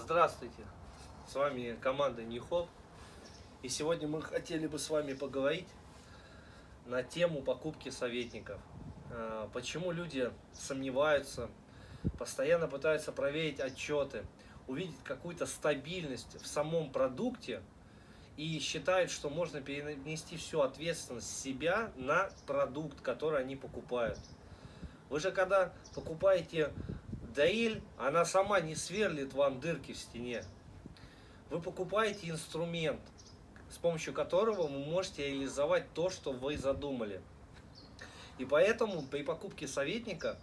Здравствуйте, с вами команда Ньюхоп, и сегодня мы хотели бы с вами поговорить на тему покупки советников. Почему люди сомневаются, постоянно пытаются проверить отчеты, увидеть какую-то стабильность в самом продукте и считают, что можно перенести всю ответственность с себя на продукт, который они покупают. Вы же когда покупаете дрель, она сама не сверлит вам дырки в стене. Вы покупаете инструмент, с помощью которого вы можете реализовать то, что вы задумали. И поэтому при покупке советника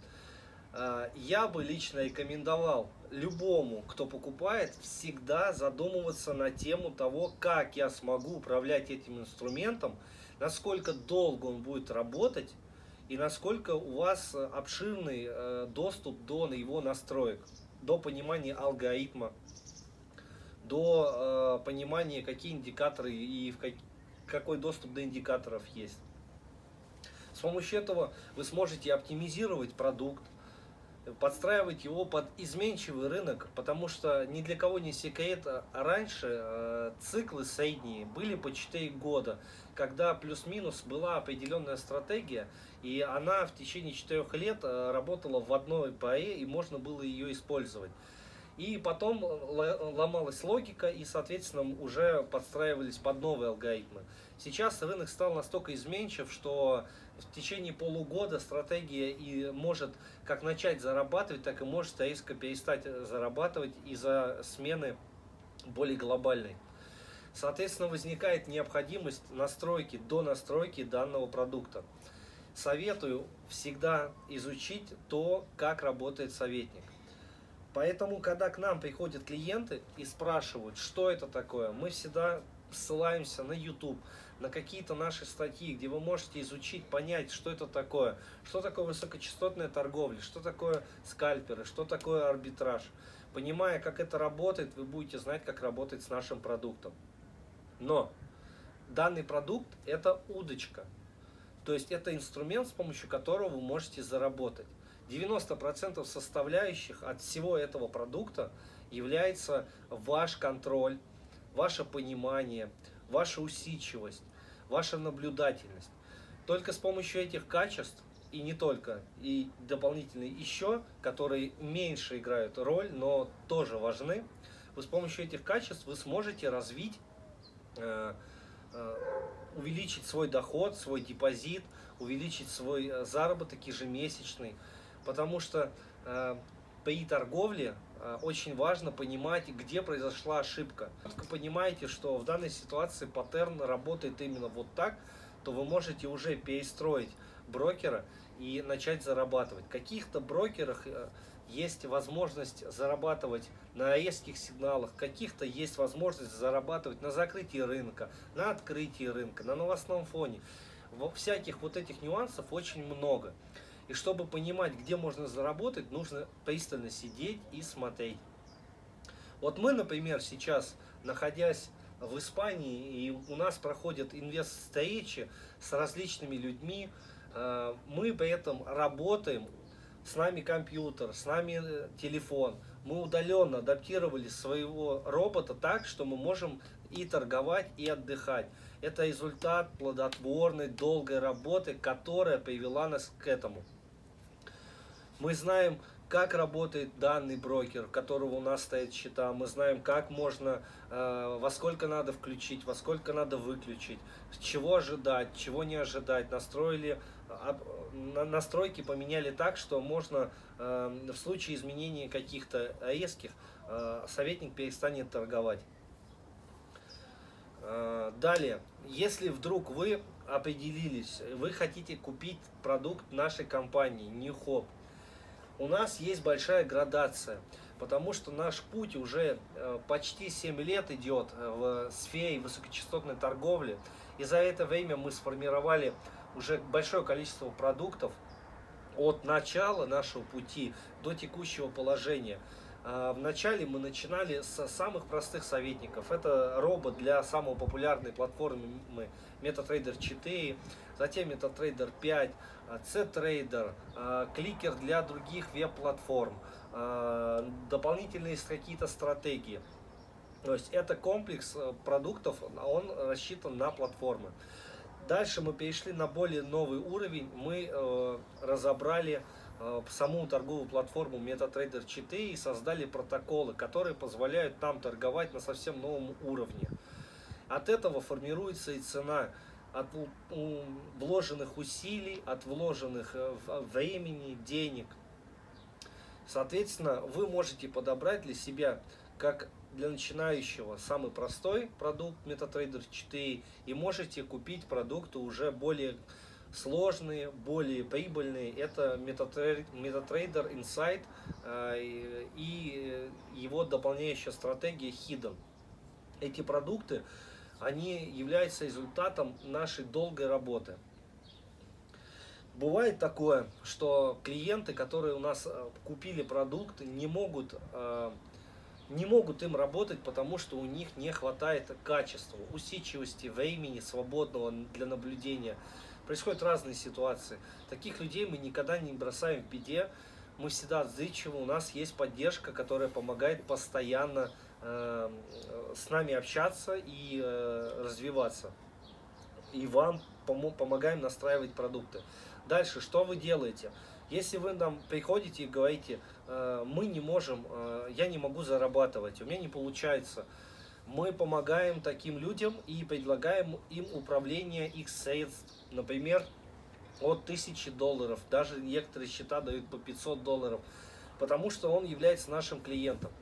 я бы лично рекомендовал любому, кто покупает, всегда задумываться на тему того, как я смогу управлять этим инструментом, насколько долго он будет работать и насколько у вас обширный доступ до его настроек, до понимания алгоритма, до понимания, какие индикаторы и какой доступ до индикаторов есть. С помощью этого вы сможете оптимизировать продукт, подстраивать его под изменчивый рынок, потому что ни для кого не секрет, раньше циклы средние были по 4 года, когда плюс-минус была определенная стратегия, и она в течение 4 лет работала в одной паре, и можно было ее использовать. И потом ломалась логика, и, соответственно, уже подстраивались под новые алгоритмы. Сейчас рынок стал настолько изменчив, что в течение полугода стратегия и может как начать зарабатывать, так и может резко перестать зарабатывать из-за смены более глобальной. Соответственно, возникает необходимость настройки, до настройки данного продукта. Советую всегда изучить то, как работает советник. Поэтому, когда к нам приходят клиенты и спрашивают, что это такое, мы всегда ссылаемся на YouTube, на какие-то наши статьи, где вы можете изучить, понять, что такое высокочастотная торговля, что такое скальперы, что такое арбитраж. Понимая, как это работает, вы будете знать, как работать с нашим продуктом. Но данный продукт – это удочка, то есть это инструмент, с помощью которого вы можете заработать. 90% составляющих от всего этого продукта является ваш контроль, ваше понимание, ваша усидчивость, ваша наблюдательность. Только с помощью этих качеств, и не только, и дополнительные еще, которые меньше играют роль, но тоже важны, вы с помощью этих качеств вы сможете развить, увеличить свой доход, свой депозит, увеличить свой заработок ежемесячный. Потому что при торговле очень важно понимать, где произошла ошибка. Если вы понимаете, что в данной ситуации паттерн работает именно вот так, то вы можете уже перестроить брокера и начать зарабатывать. В каких-то брокерах есть возможность зарабатывать на резких сигналах, в каких-то есть возможность зарабатывать на закрытии рынка, на открытии рынка, на новостном фоне. Всяких вот этих нюансов очень много. И чтобы понимать, где можно заработать, нужно пристально сидеть и смотреть. Вот мы, например, сейчас, находясь в Испании, и у нас проходят инвест-встречи с различными людьми, мы при этом работаем, с нами компьютер, с нами телефон. Мы удаленно адаптировали своего робота так, что мы можем и торговать, и отдыхать. Это результат плодотворной, долгой работы, которая привела нас к этому. Мы знаем, как работает данный брокер, у которого у нас стоят счета. Мы знаем, как можно, во сколько надо включить, во сколько надо выключить, чего ожидать, чего не ожидать. Настройки поменяли так, что можно в случае изменения каких-то резких советник перестанет торговать. Далее, если вдруг вы определились, вы хотите купить продукт нашей компании Ньюхоп, у нас есть большая градация, потому что наш путь уже почти 7 лет идет в сфере высокочастотной торговли, и за это время мы сформировали уже большое количество продуктов от начала нашего пути до текущего положения. Вначале мы начинали с самых простых советников. Это робот для самой популярной платформы MetaTrader 4, затем MetaTrader 5, C-Trader, кликер для других веб-платформ, дополнительные какие-то стратегии. То есть это комплекс продуктов, он рассчитан на платформы. Дальше мы перешли на более новый уровень. Мы разобрали саму торговую платформу MetaTrader 4 и создали протоколы, которые позволяют нам торговать на совсем новом уровне. От этого формируется и цена от вложенных усилий, от вложенных времени, денег. Соответственно, вы можете подобрать для себя, как для начинающего, самый простой продукт MetaTrader 4 и можете купить продукты уже более сложные, более прибыльные. Это MetaTrader Insight и его дополняющая стратегия Hidden. Эти продукты, они являются результатом нашей долгой работы. Бывает такое, что клиенты, которые у нас купили продукт, не могут им работать, потому что у них не хватает качества, усидчивости, времени свободного для наблюдения. Происходят разные ситуации. Таких людей мы никогда не бросаем в беде. Мы всегда отзывчивы, у нас есть поддержка, которая помогает постоянно с нами общаться и развиваться. И вам помогаем настраивать продукты. Дальше, что вы делаете? Если вы нам приходите и говорите, мы не можем, я не могу зарабатывать, у меня не получается, мы помогаем таким людям и предлагаем им управление их средств, например, от $1000, даже некоторые счета дают по $500, потому что он является нашим клиентом.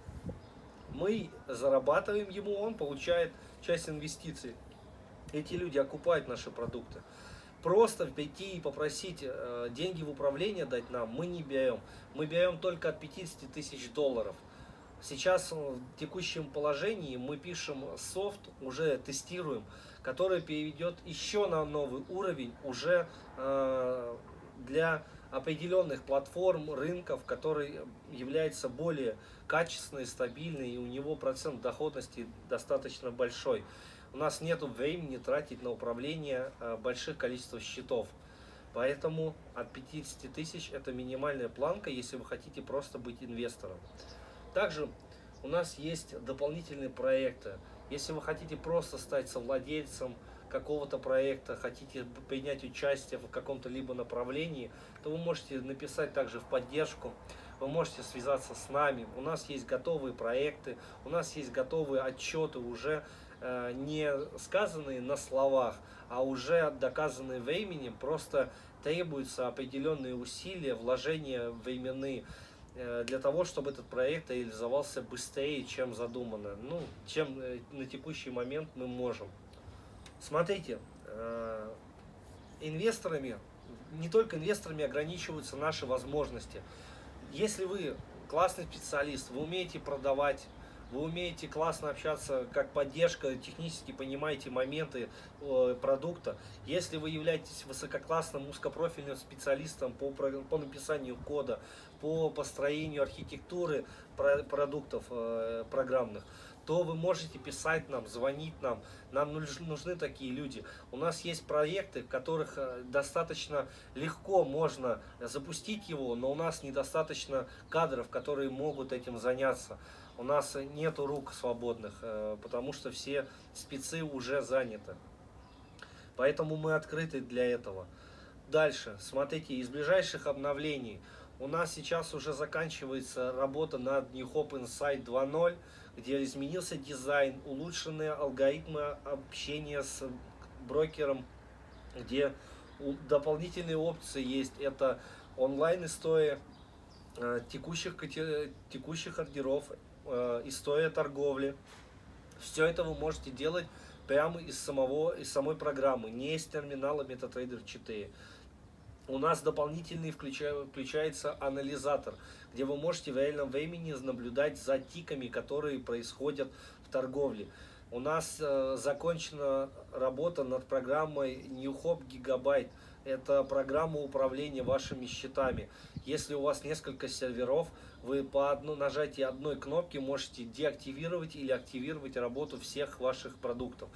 Мы зарабатываем ему, он получает часть инвестиций. Эти люди окупают наши продукты. Просто прийти и попросить деньги в управление дать нам мы не берем. Мы берем только от $50 000. Сейчас в текущем положении мы пишем софт, уже тестируем, который переведет еще на новый уровень уже для определенных платформ, рынков, который является более качественной, стабильной, и у него процент доходности достаточно большой. У нас нет времени тратить на управление больших количеством счетов. Поэтому от 50 000 это минимальная планка, если вы хотите просто быть инвестором. Также у нас есть дополнительные проекты. Если вы хотите просто стать совладельцем какого-то проекта, хотите принять участие в каком-то либо направлении, то вы можете написать также в поддержку, вы можете связаться с нами. У нас есть готовые проекты, у нас есть готовые отчеты, уже не сказанные на словах, а уже доказанные временем. Просто требуются определенные усилия, вложения временные для того, чтобы этот проект реализовался быстрее, чем задумано, чем на текущий момент мы можем. Смотрите, инвесторами, не только инвесторами ограничиваются наши возможности. Если вы классный специалист, вы умеете продавать, вы умеете классно общаться, как поддержка, технически понимаете моменты продукта. Если вы являетесь высококлассным узкопрофильным специалистом по написанию кода, по построению архитектуры продуктов программных, то вы можете писать нам, звонить нам. Нам нужны такие люди. У нас есть проекты, в которых достаточно легко можно запустить его, но у нас недостаточно кадров, которые могут этим заняться. У нас нету рук свободных, потому что все спецы уже заняты. Поэтому мы открыты для этого. Дальше, смотрите, из ближайших обновлений у нас сейчас уже заканчивается работа над New Hope Insight 2.0, где изменился дизайн, улучшенные алгоритмы общения с брокером, где дополнительные опции есть. Это онлайн-история текущих ордеров, история торговли. Все это вы можете делать прямо из самой программы, не из терминала MetaTrader 4. У нас дополнительный включается анализатор, где вы можете в реальном времени наблюдать за тиками, которые происходят в торговле. У нас закончена работа над программой New Hope Gigabyte. Это программа управления вашими счетами. Если у вас несколько серверов, вы по нажатии одной кнопки можете деактивировать или активировать работу всех ваших продуктов.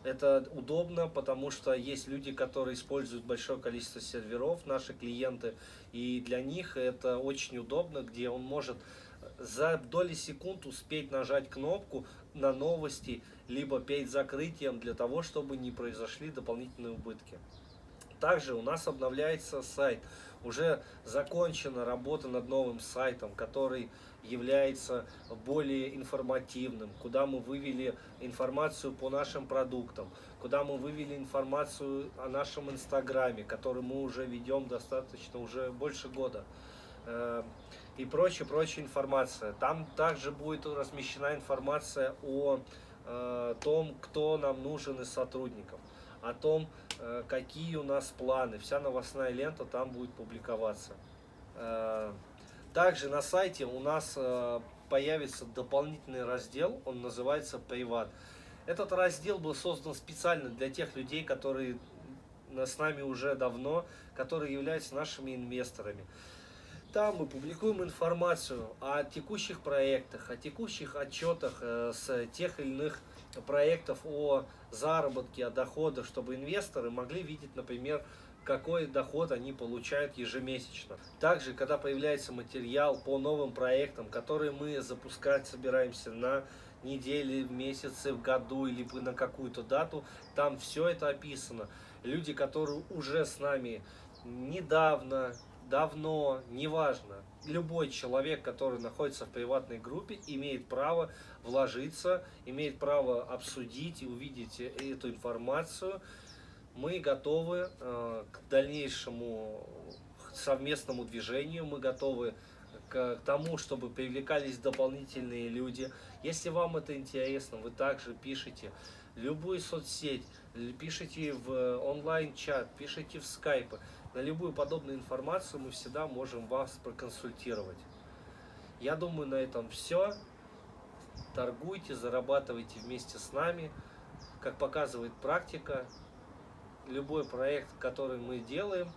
Это удобно, потому что есть люди, которые используют большое количество серверов, наши клиенты, и для них это очень удобно, где он может за доли секунд успеть нажать кнопку на новости, либо перед закрытием, для того, чтобы не произошли дополнительные убытки. Также у нас обновляется сайт. Уже закончена работа над новым сайтом, который является более информативным, куда мы вывели информацию по нашим продуктам, куда мы вывели информацию о нашем инстаграме, который мы уже ведем достаточно, уже больше года. И прочая информация. Там также будет размещена информация о том, кто нам нужен из сотрудников, о том, какие у нас планы. Вся новостная лента там будет публиковаться. Также на сайте у нас появится дополнительный раздел, он называется Приват. Этот раздел был создан специально для тех людей, которые с нами уже давно, которые являются нашими инвесторами. Там мы публикуем информацию о текущих проектах, о текущих отчетах с тех или иных проектов, о заработке, о доходах, чтобы инвесторы могли видеть, например, какой доход они получают ежемесячно. Также, когда появляется материал по новым проектам, которые мы запускать собираемся на недели, в месяцы, в году или на какую-то дату, там все это описано. Люди, которые уже с нами недавно, давно, неважно, любой человек, который находится в приватной группе, имеет право вложиться, имеет право обсудить и увидеть эту информацию. Мы готовы к дальнейшему совместному движению, мы готовы к тому, чтобы привлекались дополнительные люди. Если вам это интересно, вы также пишите в любую соцсеть, пишите в онлайн-чат, пишите в скайпы. На любую подобную информацию мы всегда можем вас проконсультировать. Я думаю, на этом все. Торгуйте, зарабатывайте вместе с нами. Как показывает практика, любой проект, который мы делаем,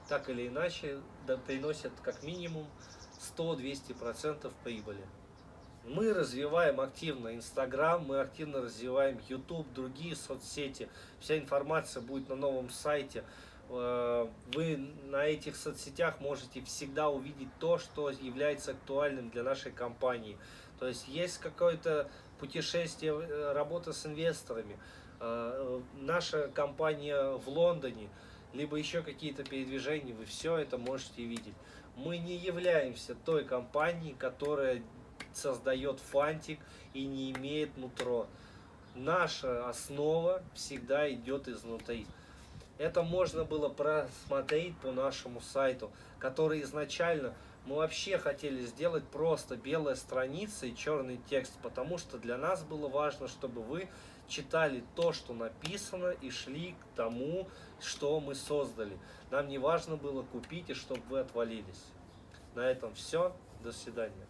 так или иначе, приносит как минимум 100-200% прибыли. Мы развиваем активно Инстаграм, мы активно развиваем YouTube, другие соцсети. Вся информация будет на новом сайте. Вы на этих соцсетях можете всегда увидеть то, что является актуальным для нашей компании. То есть какое-то путешествие, работа с инвесторами, наша компания в Лондоне, либо еще какие-то передвижения, вы все это можете видеть. Мы не являемся той компанией, которая создает фантик и не имеет нутро. Наша основа всегда идет изнутри. Это можно было просмотреть по нашему сайту, который изначально мы вообще хотели сделать просто белая страница и черный текст, потому что для нас было важно, чтобы вы читали то, что написано, и шли к тому, что мы создали. Нам не важно было купить и чтобы вы отвалились. На этом все. До свидания.